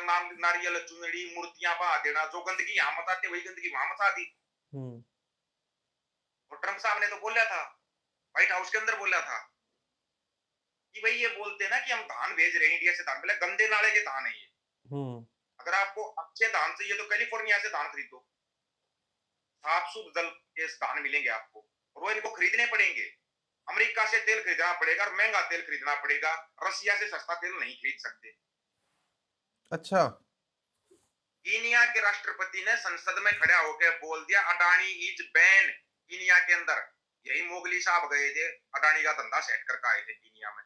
नारियल चुनरी मूर्तियां बहा देना, जो गंदगी यहाँ मचाते वही गंदगी वहां मचा दी। हम्म। और ट्रम्प साहब ने तो बोला था, व्हाइट हाउस के अंदर बोला था कि भाई ये बोलते हैं ना कि हम धान भेज रहे हैं इंडिया से, धान बोले गंदे नाले के धान है ये। हम्म। अगर आपको अच्छे धान चाहिए तो कैलिफोर्निया से धान खरीदो, साफ शुद्ध जल के धान मिलेंगे आपको, और वो इनको खरीदने पड़ेंगे। अमेरिका से तेल खरीदना पड़ेगा और महंगा तेल खरीदना पड़ेगा, रसिया से सस्ता तेल नहीं खरीद सकते। अच्छा। कीनिया के राष्ट्रपति ने संसद में खड़ा होकर बोल दिया अडानी इज बैन कीनिया के अंदर। यही मोगली साहब गए थे, अडानी का धंधा सेट करके आए थे कीनिया में।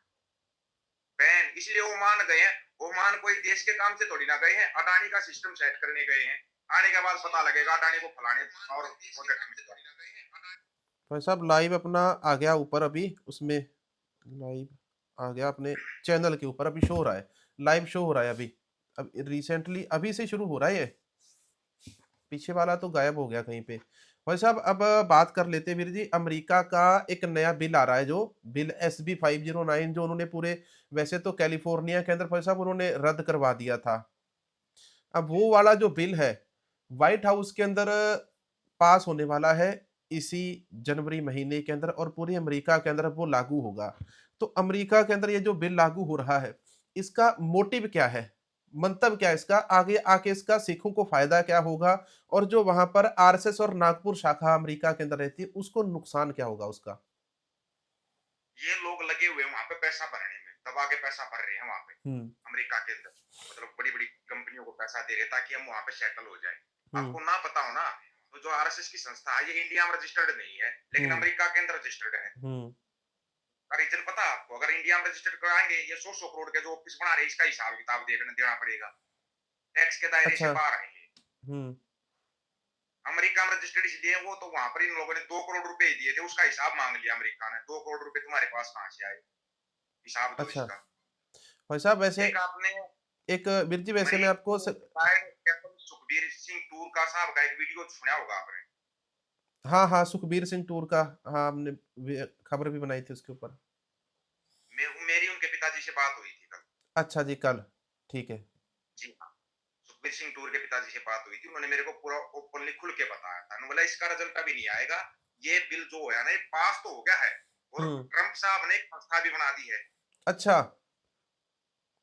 बैन इसलिए ओमान गए हैं, ओमान कोई देश के काम से थोड़ी ना गए हैं, अडानी का सिस्टम सेट करने गए हैं। आने के बाद पता लगेगा अडानी को फलाने और प्रोजेक्ट मिल गए। भाई साहब लाइव अपना आ गया ऊपर अभी उसमें, लाइव आ गया अपने चैनल के ऊपर, अभी शो हो रहा है, लाइव शो हो रहा है अभी। अब रिसेंटली अभी से शुरू हो रहा है ये, पीछे वाला तो गायब हो गया कहीं पे। भाई साहब अब बात कर लेते हैं वीर जी, अमेरिका का एक नया बिल आ रहा है, जो बिल SB 509, जो उन्होंने पूरे, वैसे तो कैलिफोर्निया के अंदर भाई साहब उन्होंने रद्द करवा दिया था। अब वो वाला जो बिल है व्हाइट हाउस के अंदर पास होने वाला है इसी जनवरी महीने के अंदर, और पूरी अमेरिका के अंदर वो लागू होगा। तो अमेरिका के अंदर ये जो बिल लागू हो रहा है, इसका मोटिव क्या है, मंतव्य क्या है इसका, आगे आके इसका सिखों को फायदा क्या होगा, और जो वहां पर आरएसएस और नागपुर शाखा अमेरिका के अंदर रहती है उसको नुकसान क्या होगा उसका। ये लोग लगे हुए वहां पे पैसा भरने में, दबा के पैसा भर रहे हैं वहां पे हम्म। अमेरिका के अंदर। मतलब बड़ी बड़ी कंपनियों को पैसा दे रहे ताकि हम वहां पे सेटल हो जाए। हम्म। आपको ना पता हो ना, तो जो आरएसएस की संस्था है ये इंडिया में रजिस्टर्ड नहीं है, लेकिन हम्म। अमेरिका के अंदर रजिस्टर्ड है। हम्म। का रीजन पता है आपको? अगर इंडिया में रजिस्टर्ड कराएंगे, ये 100 करोड़ के जो ऑफिस बना रहे हैं इसका हिसाब किताब देना पड़ेगा, टैक्स के दायरे अच्छा। से बाहर आएंगे। हम्म। अमेरिका में रजिस्टर्ड इसलिए वो तो वहां पर इन लोगों ने 2 करोड़ रुपए ही दिए थे, उसका हिसाब मांग लिया अमेरिका ने। 2 करोड़ रुपए तुम्हारे पास कहां से आए, हिसाब दो अच्छा। इसका। भाई साहब वैसे एक आपने एक वीर जी, वैसे मैं मरीन आपको को retired captain Sukhbir Singh tour का साहब का एक वीडियो सुना होगा आपने। हाँ हाँ, सुखबीर सिंह टूर का, हाँ हमने खबर भी बनाई थी उसके ऊपर। मेरी उनके पिताजी से बात हुई थी कल। अच्छा जी, कल, ठीक है। जी हाँ, सुखबीर सिंह टूर के पिताजी से बात हुई थी, उन्होंने मेरे को पूरा ओपनली खुल के बताया था। उन्होंने बोला इसका रिजल्ट अभी नहीं आएगा, ये बिल जो है ना ये पास तो हो गया है, और हम्म। ट्रंप साहब ने एक संस्था भी बना दी है, अच्छा।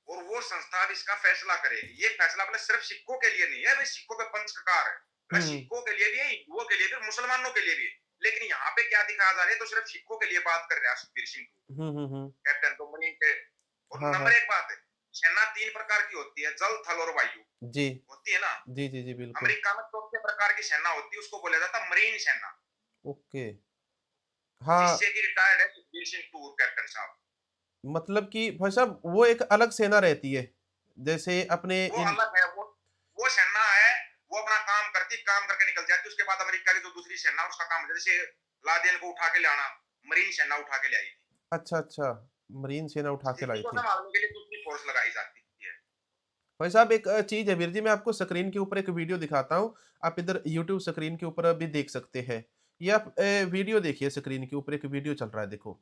और वो संस्था अब इसका फैसला करेगी। ये फैसला अपने सिर्फ सिखों के लिए नहीं है, भाई सिखों के पंचकार है, मतलब हम्म। सिखों के लिए भी है, हिंदुओं के लिए भी, मुसलमानों के लिए भी। लेकिन यहाँ पे क्या दिखाया जा रहा है, तो सिर्फ सिखों के लिए बात कर रहा है सुखबीर सिंह हम्म। कैप्टन तो मरीन के। और हाँ हाँ। नंबर एक बात है, सेना 3 प्रकार की होती है, जल थल और वायु जी होती है ना। जी जी जी बिल्कुल। अमेरिका में चौथे प्रकार की सेना होती है, उसको बोला जाता है मरीन सेना, ओके। हाँ। जिससे कि रिटायर्ड है सुखबीर सिंह टूर कैप्टन साहब। मतलब कि भाई साहब वो एक अलग सेना रहती है, जैसे अपने वो इन। अलग है, वो सेना है, वो अपना काम करती, काम करके निकल जाती। उसके बाद अमेरिका की जो दूसरी सेना उसका काम है, जैसे लादेन को उठा के लाना, मरीन सेना उठा के ले आई थी। अच्छा अच्छा, मरीन सेना उठा के स्थिति लाई को थी। संभालने के लिए दूसरी फोर्स लगाई जाती है। भाई साहब एक चीज है वीर जी, मैं आपको स्क्रीन के ऊपर एक वीडियो दिखाता हूँ, आप इधर यूट्यूब स्क्रीन के ऊपर भी देख सकते हैं। ये आप वीडियो देखिए, स्क्रीन के ऊपर एक वीडियो चल रहा है, देखो।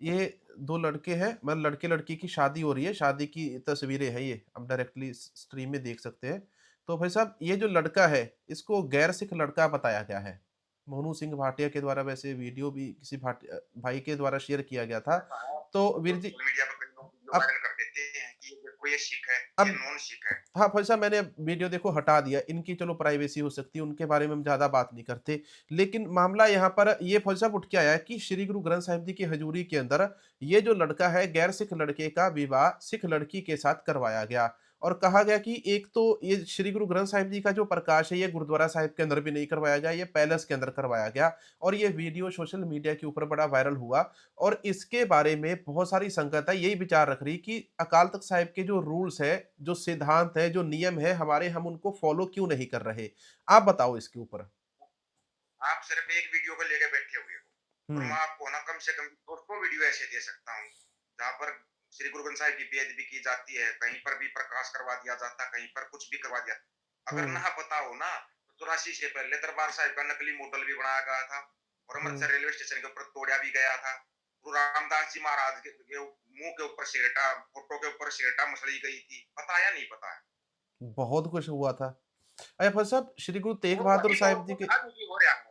ये दो लड़के हैं, मतलब लड़के लड़की की शादी हो रही है, शादी की तस्वीरें हैं ये, आप डायरेक्टली स्ट्रीम में देख सकते हैं। तो भाई साहब ये जो लड़का है इसको गैर सिख लड़का बताया गया है, मोनू सिंह भाटिया के द्वारा, वैसे वीडियो भी किसी भाई के द्वारा शेयर किया गया था। ऐसा है, तो वीर जी सोशल मीडिया पर कई लोग वीडियो अब वायरल कर देते हैं कि ये देखो ये सिख है, ये अब नॉन सिख है। हाँ भाई साहब मैंने वीडियो देखो हटा दिया, इनकी चलो प्राइवेसी हो सकती है, उनके बारे में हम ज्यादा बात नहीं करते। लेकिन मामला यहाँ पर ये भाई साहब उठ के आया है कि श्री गुरु ग्रंथ साहिब जी की हजूरी के अंदर ये जो लड़का है, गैर सिख लड़के का विवाह सिख लड़की के साथ करवाया गया। और कहा गया कि एक तो ये श्री गुरु ग्रंथ साहिब जी का जो प्रकाश है ये गुरुद्वारा साहिब के अंदर भी नहीं करवाया गया, ये पैलेस के अंदर करवाया गया। और ये वीडियो सोशल मीडिया के ऊपर बड़ा वायरल हुआ। और इसके बारे में बहुत सारी संगत है यही विचार रख रही कि अकाल तख्त साहिब के जो रूल्स है, जो सिद्धांत है, जो नियम है हमारे, हम उनको फॉलो क्यों नहीं कर रहे। आप बताओ इसके ऊपर। आप सिर्फ एक वीडियो को लेके बैठे हुए हो, और हम्म। मैं आपको ना कम से कम 200 वीडियो ऐसे दे सकता हूँ जहां पर श्री गुरु ग्रंथ साहिब की बेअदबी की जाती है, कहीं पर भी प्रकाश करवा दिया जाता, कहीं पर कुछ भी करवा दिया। अगर हम्म। ना पता हो ना, तो 84 से पहले दरबार साहिब का नकली मॉडल भी बनाया गया था, और हम्म। अमृतसर रेलवे स्टेशन के ऊपर तोड़ा भी गया था। गुरु रामदास जी महाराज के मुंह के ऊपर सिगरेटा, फोटो के ऊपर सिगरेटा मसली गई थी, पता या नहीं पता है? बहुत कुछ हुआ था। अरे भाई साहब, श्री गुरु तेग वो बहादुर वही साहिब बहुत जी कुछ के। अभी भी हो रहा है,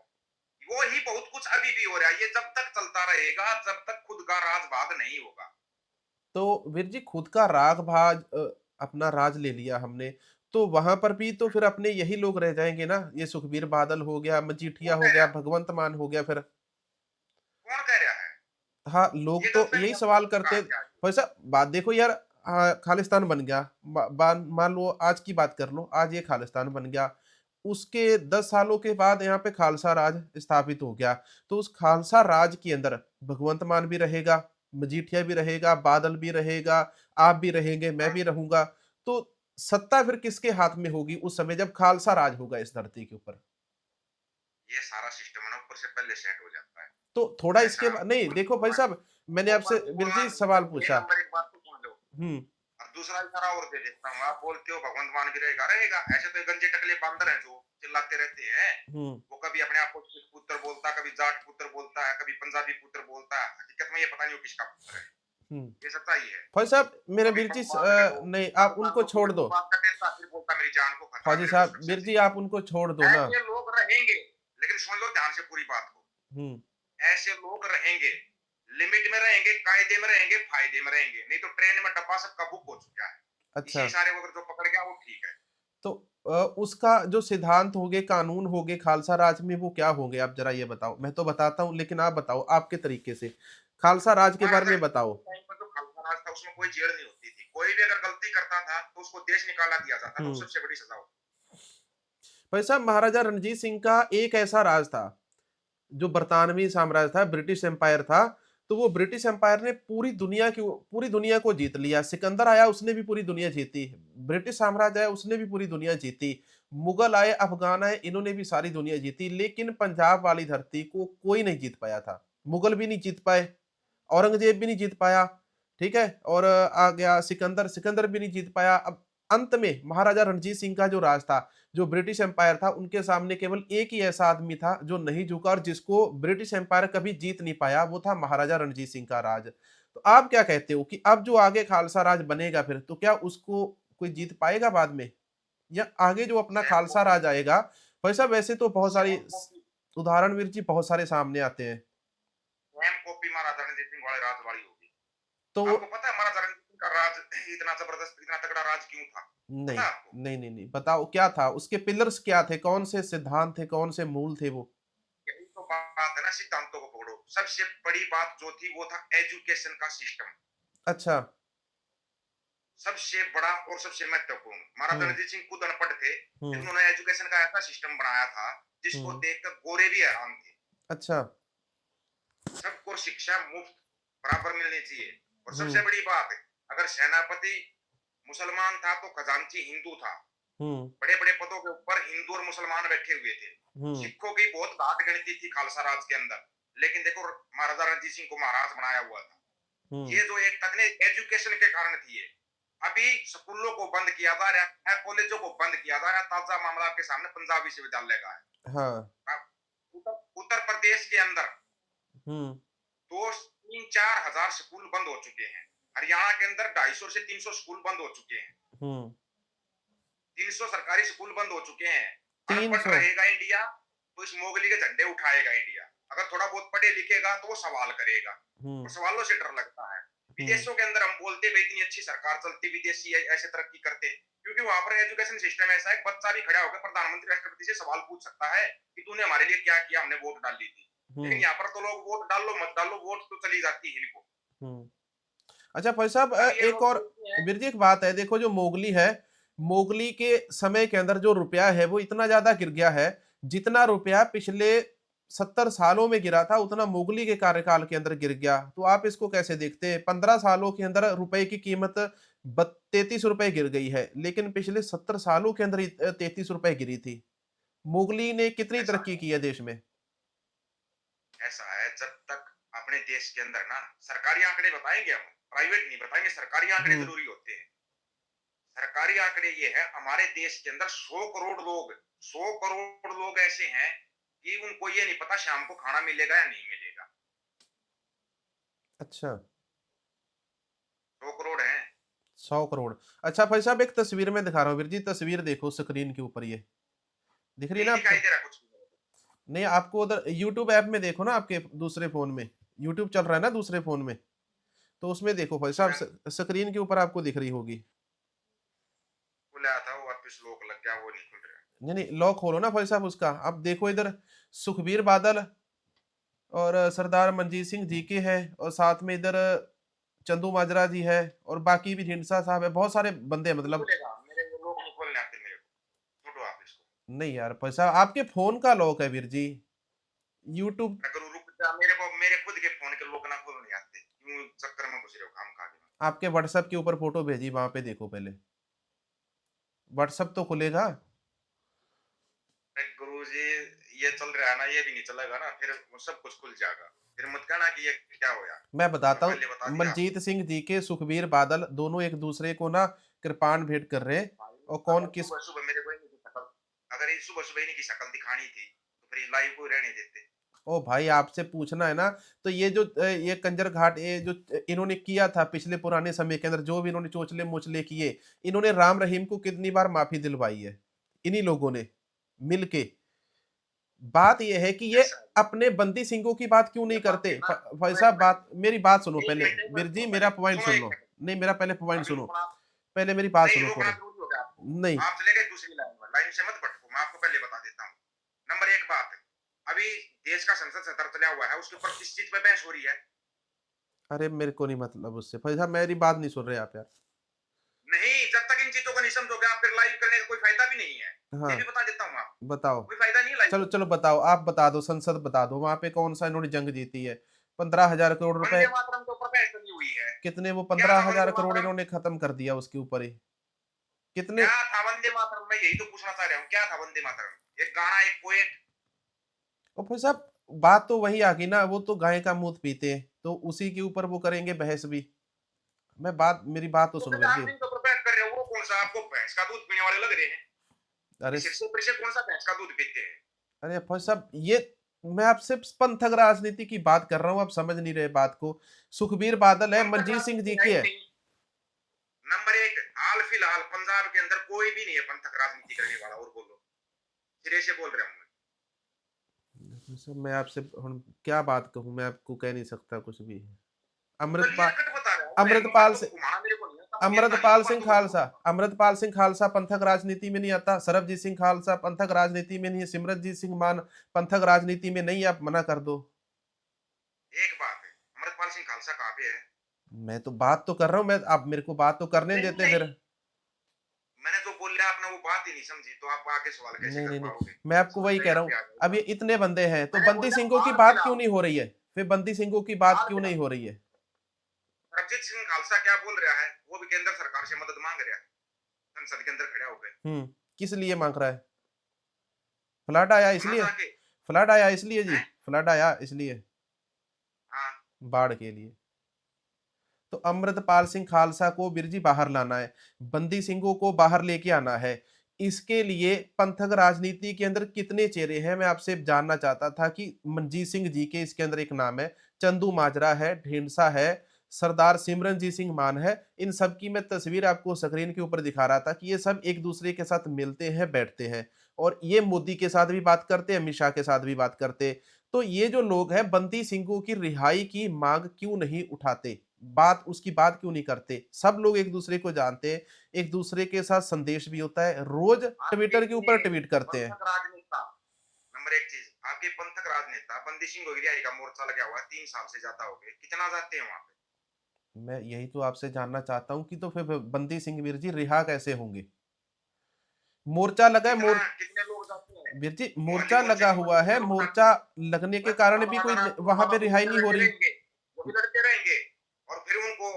वो ही बहुत कुछ अभी भी हो रहा है। ये जब तक चलता रहेगा, जब तक खुद का राज भाग नहीं होगा। तो वीर जी, खुद का राग भाग अपना राज ले लिया हमने, तो वहां पर भी तो फिर अपने यही लोग रह जाएंगे ना। ये सुखबीर बादल हो गया, कौन मजीठिया हो कह गया, रहा है? भगवंत मान हो गया फिर। कौन कह रहा है? हाँ, ये लोग तो गलत यही है, सवाल करते कहा हैं। क्या? वैसा बात देखो यार, खालिस्तान बन गया। मान लो आज की बात कर लो, आज ये खालिस्तान बन गया। उसके 10 सालों के बाद यहाँ पे खालसा राज स्थापित हो गया। तो उस खालसा राज के अंदर भगवंत मान भी रहेगा, मजीठिया भी रहेगा, बादल भी रहेगा, आप भी रहेंगे, मैं हाँ, भी रहूंगा। तो सत्ता फिर किसके हाथ में होगी उस समय जब खालसा राज होगा इस धरती के ऊपर? ये सारा सिस्टम है ना, ऊपर से पहले सेट हो जाता है। तो थोड़ा इसके ऐसा नहीं, देखो भाई साहब, मैंने वो आपसे बात वीर जी बोलना, सवाल ये पूछा। नंबर एक बात तो सुन लो। हम्म। और दूसरा इशारा और दे देता हूँ, आप बोलते हो भगवंत मान भी रहेगा, रहेगा। ऐसे तो ये गंजे टकले बांदर हैं जो चिल्लाते रहते हैं। हम्म। वो कभी अपने आप को सिख पुत्र बोलता है, कभी जाट पुत्र बोलता है, कभी पंजाबी पुत्र बोलता है। हकीकत में ये पता नहीं वो किसका पुत्र है। हम्म। ये सच्चाई है। फौजी साहब, मेरे कभी वीर जी मान देखो, नहीं, आप पाकिस्तान उनको को छोड़ खुद दो। बात कर देता, फिर बोलता मेरी जान को खतरा, फौजी मेरे को साहब, सुरक्षा वीर जी चाहिए। आप उनको छोड़ दो ना। ऐसे लोग रहेंगे, लेकिन सुन लो ध्यान से पूरी बात को। हम्म। ऐसे लोग रहेंगे, लिमिट में रहेंगे, कायदे में रहेंगे, फायदे में रहेंगे। नहीं तो ट्रेन में डब्बा सबका बुक हो चुका है। इसी अच्छा। इशारे को अगर जो पकड़ गया वो ठीक है। तो उसका जो सिद्धांत होंगे, कानून होंगे खालसा राज में, वो क्या होंगे आप जरा ये बताओ। मैं तो बताता हूँ, लेकिन आप बताओ आपके तरीके से, खालसा राज के बारे महाराजा में रंजीत बताओ। सिंह के टाइम पर जो खालसा राज था उसमें कोई जेल नहीं होती थी। कोई भी अगर गलती करता था तो उसको देश निकाला दिया जाता था, वो हम्म। सबसे बड़ी सजा होती भाई साहब, महाराजा रणजीत सिंह का एक ऐसा राज था, जो बरतानवी साम्राज्य था, ब्रिटिश एम्पायर था। तो वो ब्रिटिश एम्पायर ने पूरी दुनिया को जीत लिया। सिकंदर आया, उसने भी पूरी दुनिया जीती। ब्रिटिश साम्राज्य आया, उसने भी पूरी दुनिया जीती। मुगल आए, अफगान आए, इन्होंने भी सारी दुनिया जीती। लेकिन पंजाब वाली धरती को कोई नहीं जीत पाया था। मुगल भी नहीं जीत पाए, औरंगजेब भी नहीं जीत पाया, ठीक है, और आ गया सिकंदर, सिकंदर भी नहीं जीत पाया। अब अंत में महाराजा रणजीत सिंह का जो राज था, जो ब्रिटिश एम्पायर था, उनके सामने केवल एक ही ऐसा आदमी था जो नहीं झुका, और जिसको ब्रिटिश एम्पायर कभी जीत नहीं पाया, वो था महाराजा रणजीत सिंह का राज। तो आप क्या कहते हो कि अब जो आगे खालसा राज बनेगा फिर, तो क्या उसको कोई जीत पाएगा बाद में, या आगे जो अपना है। सेम खालसा कॉपी, राज आएगा? वैसा वैसे तो बहुत सारी सेम कॉपी, उदाहरण वीर जी बहुत सारे सामने आते हैं। सेम कॉपी महाराजा रणजीत सिंह वाले राज वाली होगी। तो आपको पता है महाराजा रणजीत सिंह का राज इतना जबरदस्त, इतना तगड़ा राज क्यों था? नहीं, पता है आपको? नहीं, नहीं, नहीं, बताओ क्या था उसके पिलर्स, क्या थे, कौन से सिद्धांत थे, कौन से मूल थे वो? यही तो बात है ना, सिद्धांतों को पकड़ो। सबसे बड़ी बात जो थी वो था एजुकेशन का सिस्टम। अच्छा। सबसे बड़ा और सबसे महत्वपूर्ण, महाराजा हम्म। रणजीत सिंह खुद अनपढ़ थे, लेकिन हम्म। उन्होंने एजुकेशन का ऐसा सिस्टम बनाया था जिसको हम्म। देखकर गोरे भी हैरान थे। अच्छा। सबको शिक्षा मुफ्त बराबर मिलनी चाहिए। और सबसे हम्म। बड़ी बात है, अगर सेनापति मुसलमान था तो खजांची हिंदू था। हम्म। बड़े बड़े पदों के ऊपर हिंदू और मुसलमान बैठे हुए थे। हम्म। सिखों की बहुत घाट गणती थी खालसा राज के अंदर, लेकिन देखो महाराजा रणजीत सिंह को महाराज बनाया हुआ था। हम्म। ये जो एक तकनीक एजुकेशन के कारण थी, ये अभी स्कूलों को बंद किया जा रहा है, कॉलेजों को बंद किया जा रहा है। ताजा मामला आपके सामने पंजाब विश्वविद्यालय का है। हाँ। उत्तर प्रदेश के अंदर हम्म। दो तीन चार हजार स्कूल बंद हो चुके हैं। हरियाणा के अंदर 250 से 300 स्कूल बंद हो चुके हैं। हम्म। 300 सरकारी स्कूल बंद हो चुके हैं। तीन अनपढ़ सौ रहेगा इंडिया तो इस मोगली के झंडे उठाएगा इंडिया। अगर थोड़ा बहुत पढ़े लिखेगा तो वो सवाल करेगा, हम्म। और सवालों से डर लगता है। हम्म। विदेशों के अंदर हम बोलते भाई इतनी अच्छी सरकार चलती, विदेशी ऐसे तरक्की करते, क्योंकि वहां पर एजुकेशन सिस्टम ऐसा है, बच्चा भी खड़ा होकर प्रधानमंत्री राष्ट्रपति से सवाल पूछ सकता है कि तूने हमारे लिए क्या किया, हमने वोट डाल दी थी। लेकिन हम्म। यहाँ पर तो लोग वोट डाल लो मत डालो, वोट तो चली जाती है इनको। हम्म। अच्छा भाई साहब, अब ये एक लोग और बोलते हैं, वीर जी एक बात है, देखो जो मोगली है, मोगली के समय के अंदर जो रुपया है वो इतना ज्यादा गिर गया है। जितना रुपया पिछले 70 सालों में गिरा था, उतना मोगली के कार्यकाल के अंदर गिर गया। तो आप इसको कैसे देखते हैं? 15 सालों के अंदर रुपए की कीमत 33 रुपए गिर गई है, लेकिन पिछले 70 सालों के अंदर 33 रुपए गिरी थी। मोगली ने कितनी ऐसा तरक्की की है देश में? ऐसा है, जब तक अपने देश के अंदर ना सरकारी आंकड़े बताएंगे, हम प्राइवेट नहीं बताएंगे, सरकारी आंकड़े हम्म। जरूरी होते हैं। सरकारी आंकड़े ये है, हमारे देश के अंदर 100 करोड़ लोग ऐसे हैं कि उनको ये नहीं पता शाम को खाना मिलेगा या नहीं मिलेगा। अच्छा। 100 करोड़ हैं। 100 करोड़। अच्छा भाई साहब, एक तस्वीर में दिखा रहा हूँ वीर जी, तस्वीर देखो स्क्रीन के ऊपर, ये दिख रही है नहीं ना दिखाई आपको? दे रहा कुछ भी। नहीं, आपको उधर यूट्यूब ऐप में देखो ना, आपके दूसरे फोन में यूट्यूब चल रहा है ना दूसरे फोन में, तो उसमें देखो भाई साहब, उसमें स्क्रीन के ऊपर आपको दिख रही होगी। खुला था वो, वापस लोक लग गया, वो नहीं खुल रहा। नहीं नहीं, लॉक खोलो ना भाई साहब उसका, अब देखो इधर सुखबीर बादल और सरदार मंजीत सिंह जी के है, और साथ में इधर चंदू माजरा जी है, और बाकी भी ढींडसा साहब है, बहुत सारे बंदे हैं नहीं मतलब। खुलेगा, मेरे वो लोग नहीं खोलने आते मेरे को। छोड़ो आप इसको। नहीं यार भाई साहब, आपके फोन का लॉक है वीर जी, यूट्यूब। मैं करूँ रुक जा, मेरे को मेरे खुद के फोन के लोग ना खोलने आते, क्यों चक्कर में घुस रहे हो काम खा के। आपके व्हाट्सएप के ऊपर फोटो भेजी, वहां पे देखो पहले, व्हाट्सएप तो खुलेगा। गुरु जी, ये चल रहा है ना, ये भी नहीं चलेगा ना, फिर वो सब कुछ खुल जाएगा। फिर मत कहना कि ये क्या होया। मैं मैं बताता हूँ, पहले बता दिया आपको। मनजीत सिंह जी के सुखबीर बादल दोनों एक दूसरे को ना कृपाण भेंट कर रहे हैं, भाई, और कौन अगर किस। सुबह सुबह मेरे को इनकी शक्ल, अगर ये सुबह सुबह इनकी शक्ल दिखानी थी तो फिर लाइव को रहने देते। ओ भाई, आपसे पूछना है ना, तो ये जो ये कंजर घाट, ये जो इन्होंने किया था पिछले पुराने समय के अंदर, जो भी इन्होंने चोचले मोचले किए, इन्होंने राम रहीम को कितनी बार माफी दिलवाई है इन्हीं लोगों ने मिलके। बात ये है कि ये ऐसा है। अपने बंदी सिंहों की बात क्यों ये नहीं बात करते? है ना। भाई सुनो एक साहब, मिनट, बात, मेरी बात सुनो एक पहले। मिनट, एक वीर मिनट जी, सुनो मेरा पहले, पॉइंट सुनो सुन एक लो। सेकंड। नहीं, मेरा पहले पॉइंट अभी सुनो, रुकना। पहले मेरी बात नहीं सुनो रुकना थोड़े। जरूरी हो गया आपको। नहीं। आप चले गए दूसरी लाइन में, लाइन से मत भटको, मैं आपको पहले बता देता हूँ। नंबर एक बात, अभी देश का संसद सत्र चला हुआ है, उसके ऊपर किस चीज पे बहस हो रही है? अरे मेरे को नहीं मतलब उससे, भाई साहब मेरी बात नहीं सुन रहे आप यार। नहीं, जब तक इन चीजों को नहीं समझोगे आप, फिर लाइव करने का कोई फायदा भी नहीं है। ये हाँ, भी बता देता हूँ आपको, बताओ। कोई फायदा नहीं है लाइव चलो करने चलो का। बताओ, आप बता दो, संसद बता दो, वहां पे कौन सा इन्होंने जंग जीती है? 15,000 करोड़ रुपए। वंदे मातरम के ऊपर बहस चली हुई है। कितने वो क्या पंद्रह था हजार वंदे करोड़ मातरम? इन्होंने खत्म कर दिया उसके ऊपर ही, कितने। क्या था वंदे मातरम? मैं यही तो पूछना चाह रहा हूँ, क्या था वंदे मातरम? एक गाना, एक पोएट। और भाई साहब, बात तो वही आ गई ना, वो तो गाय का मूत पीते हैं, तो उसी के ऊपर वो करेंगे बहस भी। मैं बात, मेरी बात तो तो सुनो फिर वीर आप जी। जिनके ऊपर बहस कर रहे हो, वो कौन सा आपको भैंस का दूध पीने वाले लग रहे हैं? अरे सिर से ऊपर से कौन सा भैंस का दूध पीते हैं? अरे भाई साहब, ये मैं आपसे पंथक राजनीति की बात कर रहा हूँ, आप समझ नहीं रहे बात को। सुखबीर बादल है, पंथक मनजीत सिंह जी राजनीति है की ही है। नहीं। नंबर एक, हाल फिलहाल पंजाब के अंदर कोई भी नहीं है पंथक राजनीति करने वाला, और बोलो, सिरे से बोल रहा हूँ मैं। सर मैं आपसे क्या बात कहूँ, मैं आपको कह नहीं सकता कुछ भी। वो अमृतपाल, क्लियर कट बता रहा हूँ मैं, अमृतपाल फालतू से, को घुमाना मेरे को नहीं आता, मुझे इतना नहीं है अमृतपाल सिंह फालतू को खालसा, घुमाना। अमृतपाल सिंह खालसा पंथक राजनीति में नहीं आता, सरबजीत सिंह खालसा पंथक राजनीति में नहीं है, सिमरनजीत सिंह मान पंथक राजनीति में नहीं है, आप मना कर दो। एक बात है, अमृतपाल सिंह खालसा कहाँ पे है? मैं तो बात तो कर रहा हूँ, मैं, आप मेरे को बात तो करने नहीं देते नहीं, फिर। मैंने जो बोल लिया आपने वो बात ही नहीं समझी, तो आप आगे सवाल कैसे नहीं कर नहीं नहीं, पाओगे? मैं आपको समझ वही में कह रहा यहाँ हूँ। पे आ अब ये जाएगा। इतने बंदे हैं, तो मैंने बंदी बोला सिंहों की हाल बात क्यों फिलहाल, नहीं हो रही है? फिर बंदी सिंहों की बात हाल क्यों नहीं फिलहाल हो रही है? सरबजीत सिंह खालसा क्या बोल रहा है? वो भी केंद्र सरकार से मदद मांग रहा है, संसद के अंदर खड़ा होकर। किस लिए मांग रहा है? फ्लड आया वहां इसलिए? जाके फ्लड आया इसलिए जी? है। फ्लड आया इसलिए? हाँ। बाढ़ के लिए? तो अमृतपाल सिंह खालसा को बिरजी बाहर लाना है, बंदी सिंहों को बाहर लेके आना है। इसके लिए पंथक राजनीति के अंदर कितने चेहरे हैं, मैं आपसे जानना चाहता था कि मनजीत सिंह जी के इसके अंदर एक नाम है, चंदू माजरा है, ढींडसा है, सरदार सिमरनजीत सिंह मान है। इन सब की मैं तस्वीर आपको स्क्रीन के ऊपर दिखा रहा था कि ये सब एक दूसरे के साथ मिलते हैं, बैठते हैं, और ये मोदी के साथ भी बात करते हैं, अमित शाह के साथ भी बात करते। तो ये जो लोग हैं, बंदी सिंहों की रिहाई की मांग क्यों नहीं उठाते? बात उसकी बात क्यों नहीं करते? सब लोग एक दूसरे को जानते हैं, एक दूसरे के साथ संदेश भी होता है, रोज आपके ट्विटर के ऊपर इतने ट्वीट करते हैं। पंथक राजनेता, नंबर एक चीज, आपके पंथक राजनेता बंदी सिंह गोगिरियाई का मोर्चा लगा हुआ है, 3 साल से ज्यादा हो गए, कितना जाते हैं वहां पे? मैं यही तो आपसे जानना चाहता हूं कि तो फिर बंदी सिंह वीर जी रिहा कैसे होंगे? मोर्चा लगा है, कितना, कितने लोग जाते हैं? वीर जी मोहल्ली मोर्चा मोर्चे लगा के हुआ कितने है, लोग जाते मोर्चा हैं? लगने के बस कारण भी कोई बाबा वहां पे बाबा रिहाई बोलते नहीं हो रहते रही। रहेंगे, वो भी लड़ते रहेंगे, और फिर उनको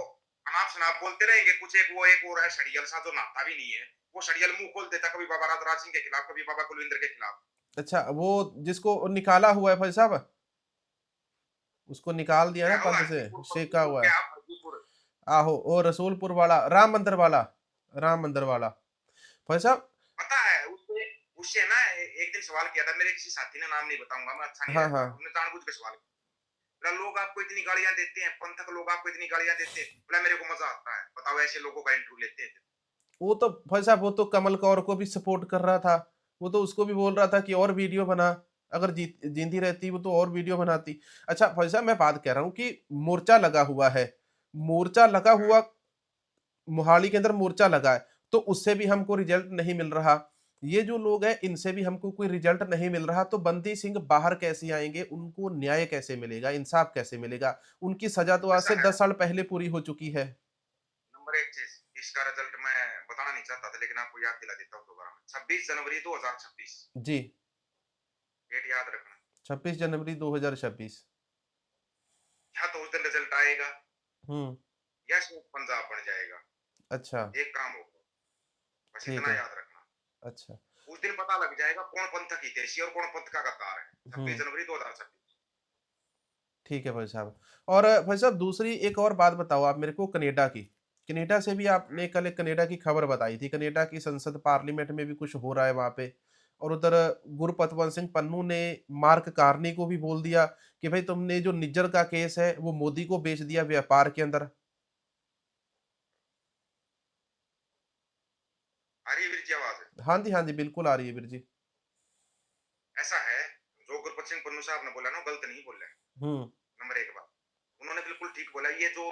अनाप शनाप बोलते रहेंगे। कुछ एक वो एक और है सड़ियल सा, जो नहाता भी नहीं है, वो सड़ियल मुंह खोल देता, कभी बाबा राजराज सिंह के खिलाफ, कभी बाबा कुलविंदर के खिलाफ। अच्छा, वो जिसको निकाला हुआ है भाई साहब, उसको निकाल दिया ना क्या हो पद से, हरदीपुर शेका फरदीपुर, हुआ है। क्या फरदीपुर? आहो, ओ रसूलपुर वाला, राम मंदिर वाला, राम मंदिर वाला भाई साहब। पता है उससे, उससे ना एक दिन सवाल किया था मेरे किसी साथी ने, नाम नहीं बताऊंगा मैं, अच्छा नहीं हाँ हाँ। रहता, उसने जानबूझ के सवाल किया। बोला लोग आपको इतनी गालियां देते हैं, पंथक लोग आपको इतनी गालियां देते हैं, बोला मेरे को मजा आता है, बताओ ऐसे लोगों का इंटरव्यू लेते हैं। वो तो भाई साहब, वो तो कमल कौर को भी सपोर्ट कर रहा था। वो तो उसको भी बोल रहा था कि और वीडियो बना, अगर जिंदी रहती वो तो और वीडियो बनाती। अच्छा भाई साहब, मैं बात कह रहा हूँ कि मोर्चा लगा हुआ है, मोर्चा लगा हम्म, हुआ, मोहाली के अंदर मोर्चा लगा है, तो उससे भी हमको रिजल्ट नहीं मिल रहा। ये जो लोग हैं इनसे भी हमको कोई रिजल्ट नहीं मिल रहा, तो बंदी सिंह बाहर कैसे आएंगे, उनको न्याय कैसे मिलेगा, इंसाफ कैसे मिलेगा? उनकी सजा तो आज ऐसा से है। 10 साल पहले पूरी हो चुकी है। नंबर एक चीज, इसका रिजल्ट मैं बताना नहीं चाहता था, लेकिन आपको याद दिला देता हूँ दोबारा। 26 जनवरी 2026, जी, डेट याद रखना। 26 जनवरी 2026। या तो उस दिन रिजल्ट आएगा, हम्म। या सिर्फ पंजाब बन जाएगा। अच्छा। एक काम होगा, बस ठीक इतना है। याद रखना। अच्छा। उस दिन पता लग जाएगा कौन पंथ की हितैषी और कौन पंथ का गद्दार है। छब्बीस हम्म। जनवरी 2026 ठीक है भाई साहब। और भाई साहब, दूसरी एक और बात बताओ आप मेरे को कनेडा की। कनेडा से भी आपने कल एक कनेडा की खबर बताई थी, कनेडा की संसद पार्लियामेंट में भी कुछ हो रहा है वहां पे। और उधर गुरपतवंत सिंह पन्नू ने मार्क कार्नी को भी बोल दिया कि भाई तुमने जो निज्जर का केस है वो मोदी को बेच दिया व्यापार के अंदर। आ रही है वीर जी आवाज? हाँ जी, हाँ जी, बिल्कुल आ रही है वीर जी। ऐसा है, जो गुरबख्श सिंह पन्नू साहब ने बोला ना, गलत नहीं बोला है। हम्म। नंबर एक बात, उन्होंने बिल्कुल ठीक बोला। ये जो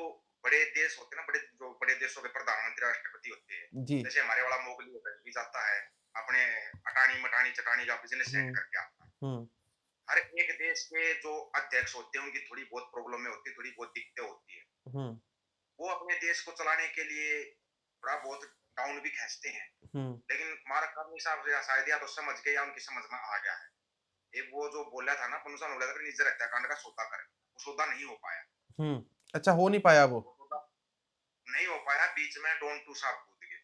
बड़े देश होते हैं ना, बड़े देशों के प्रधानमंत्री राष्ट्रपति होते हैं, जी। जैसे हमारे वाला मोगली होता है, भी जाता है अपने अटानी मटानी चटानी का बिजनेस सेट हम्म। करके आता है। हम्म। हर एक देश के जो अध्यक्ष होते हैं उनकी थोड़ी बहुत प्रॉब्लम होती है, थोड़ी बहुत दिक्कतें होती है। हम्म। वो अपने देश को चलाने के लिए थोड़ा बहुत डाउन भी खींचते हैं। हम्म। लेकिन मार्क कार्नी साहब से शायद या तो समझ गए या उनकी समझ में आ गया है। एक वो जो बोला था ना, पन्नू साहब ने बोला था कि निज हत्याकांड का सौदा करें, वो सौदा नहीं हो पाया। हम्म। अच्छा, हो नहीं पाया वो? वो सौदा नहीं हो पाया, बीच में डोन टू साहब कूद गए।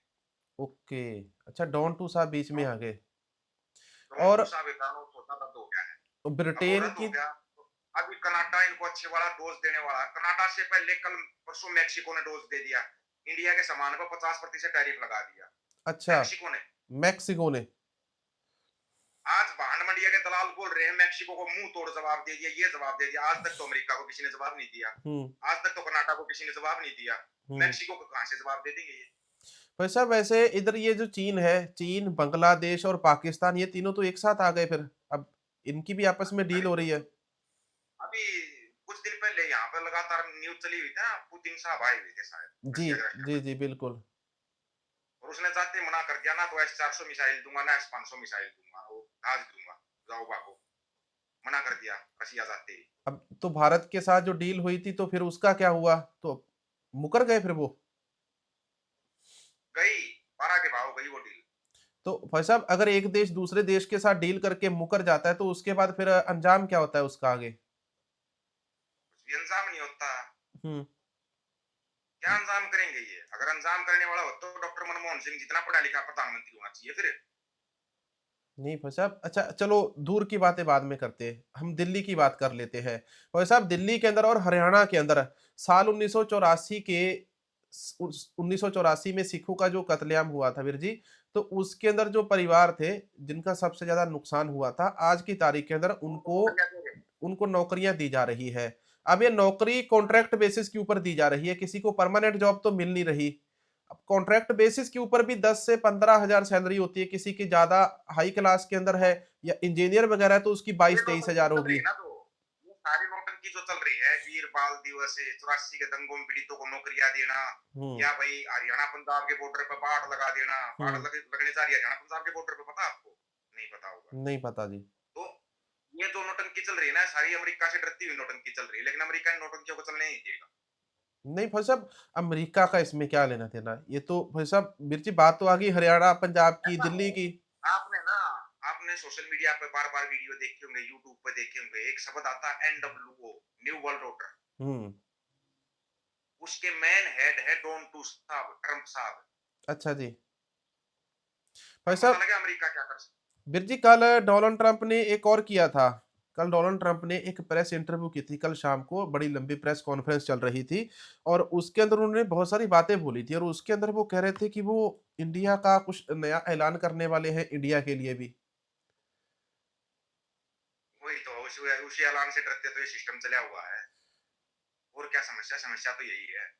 ओके। अच्छा, डॉन टू साहब बीच में डोन आ गए। डोन और टू साहब के कारण वो सौदा रद्द हो गया है। अब वो ब्रिटेन रद्द की। हो गया तो अभी कनाडा इनको अच्छे वाला डोज देने वाला है। कनाडा से पहले कल परसों मैक्सिको ने डोज दे दिया। इंडिया के सामान पर 50% टैरिफ लगा दिया अच्छा। मैक्सिको ने। मैक्सिको ने। आज भांड मंडिया के दलाल बोल रहे हैं मैक्सिको को मुंह तोड़ जवाब दे दिया, ये जवाब दे दिया। आज तक तो अमेरिका को किसी ने जवाब नहीं दिया, हम्म। आज तक तो कनाडा को किसी ने जवाब नहीं दिया। हम्म। मैक्सिको को कहां से जवाब दे देंगे ये? भाई साहब, वैसे इधर ये जो चीन है, चीन, बांग्लादेश और पाकिस्तान, ये तीनों तो एक साथ आ गए फिर। अब इनकी भी आपस में डील अरे हो रही है। अभी कुछ दिन पहले यहाँ पर लगातार न्यूज चली हुई था, पुतिन साहब आए हुए थे शायद, जी। रशिया के जी राष्ट्रपति। जी, बिल्कुल। और उसने जाते मना कर दिया ना, तो S-400 मिसाइल दूंगा ना S-500 मिसाइल दूंगा, वो आज दूंगा, जाओ बाको। मना कर दिया रशिया जाते ही। अब तो भारत के साथ जो डील हुई थी, तो फिर उसका क्या हुआ? तो मुकर गए फिर वो। गई, 12 के भाव गई वो डील। तो भाई साहब, अगर एक देश दूसरे देश के साथ डील करके मुकर जाता है, तो उसके बाद फिर अंजाम क्या होता है उसका आगे? कुछ भी अंजाम नहीं होता। हम्म। क्या अंजाम करेंगे ये? अगर अंजाम करने वाला हो तो डॉक्टर मनमोहन सिंह जितना पढ़ा लिखा प्रधानमंत्री होना चाहिए फिर। नहीं भाई साहब, अच्छा चलो, दूर की बातें बाद में करते हैं, हम दिल्ली की बात कर लेते हैं। भाई साहब, दिल्ली के अंदर और हरियाणा के अंदर साल 1984 के 1984 में सिखों का जो कत्लेआम हुआ था वीर जी, तो उसके अंदर जो परिवार थे जिनका सबसे ज्यादा नुकसान हुआ था, आज की तारीख के अंदर उनको उनको नौकरियां दे रहे। उनको नौकरियां दी जा रही है। अब ये नौकरी कॉन्ट्रैक्ट बेसिस के ऊपर दी जा रही है, किसी को परमानेंट जॉब तो मिल नहीं रही। अब कॉन्ट्रैक्ट बेसिस के ऊपर भी 10 से 15 हजार सैलरी होती है, किसी की ज्यादा हाई क्लास के अंदर है या इंजीनियर वगैरह है, तो उसकी ये 22-23 हजार नौटंकी चल रही होगी। है ना, तो ये सारी नौटंकी जो चल रही है, वीर बाल दिवस है, 84 के दंगों में पीड़ितों को नौकरियां देना, हम्म। या भाई हरियाणा पंजाब के बॉर्डर पे बाढ़ लगा देना। बाढ़ हम्म। लगने जा रही है हरियाणा पंजाब के बॉर्डर पे, पता आपको? नहीं पता होगा। नहीं पता जी। तो ये जो नौटंकी चल रही है ना, सारी अमेरिका से डरती हुई नौटंकी चल रही है, लेकिन अमेरिका इन नौटंकियों को चलने नहीं देगा। नहीं भाई साहब, अमेरिका का इसमें क्या लेना देना? ये तो भाई साहब मिर्ची बात तो आ गई हरियाणा पंजाब की, ऐसा है, दिल्ली की। आपने ना, आपने सोशल मीडिया पे बार बार वीडियो देखे होंगे, यूट्यूब पे देखे होंगे, एक शब्द आता है NWO, न्यू वर्ल्ड ऑर्डर। हम्म। उसके मेन हेड है डोन टू साहब, ट्रंप साहब। अच्छा जी। भाई अब पता साहब, लगा अमेरिका क्या कर सकता बिरजी कल डोनाल्ड ट्रंप ने एक और किया था। कल डोनाल्ड ट्रंप ने एक प्रेस इंटरव्यू की थी, कल शाम को बड़ी लंबी प्रेस कॉन्फ्रेंस चल रही थी। और उसके अंदर उन्होंने बहुत सारी बातें बोली थी, और उसके अंदर वो कह रहे थे कि वो इंडिया का कुछ नया ऐलान करने वाले हैं, इंडिया के लिए भी। है? वही तो, उसी उसी ऐलान से डरते तो ये सिस्टम चला हुआ है। और क्या समस्या, समस्या तो यही है।